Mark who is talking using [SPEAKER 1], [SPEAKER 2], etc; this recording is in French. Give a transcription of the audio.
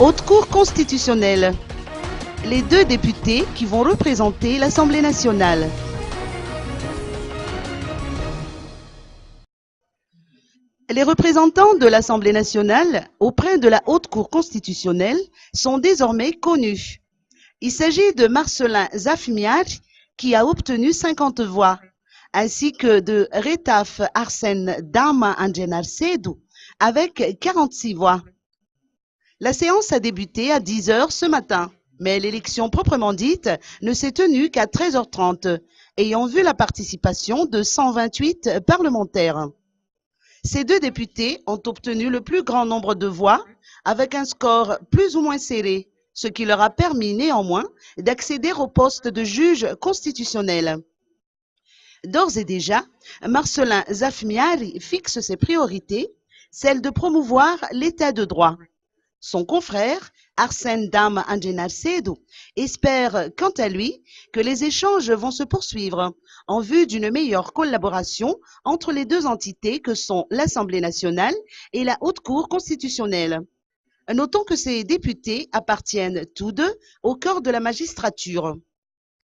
[SPEAKER 1] Haute Cour constitutionnelle. Les deux députés qui vont représenter l'Assemblée nationale. Les représentants de l'Assemblée nationale auprès de la Haute Cour constitutionnelle sont désormais connus. Il s'agit de Marcellin Zafmiar qui a obtenu 50 voix, ainsi que de Retaf Arsène Dama Anjenar Sedou avec 46 voix. La séance a débuté à 10 h ce matin, mais l'élection proprement dite ne s'est tenue qu'à 13h30, ayant vu la participation de 128 parlementaires. Ces deux députés ont obtenu le plus grand nombre de voix, avec un score plus ou moins serré, ce qui leur a permis néanmoins d'accéder au poste de juge constitutionnel. D'ores et déjà, Marcellin Zafmiari fixe ses priorités, celle de promouvoir l'état de droit. Son confrère, Arsène Dame Anjenar Sedou, espère quant à lui que les échanges vont se poursuivre en vue d'une meilleure collaboration entre les deux entités que sont l'Assemblée nationale et la Haute Cour constitutionnelle. Notons que ces députés appartiennent tous deux au corps de la magistrature.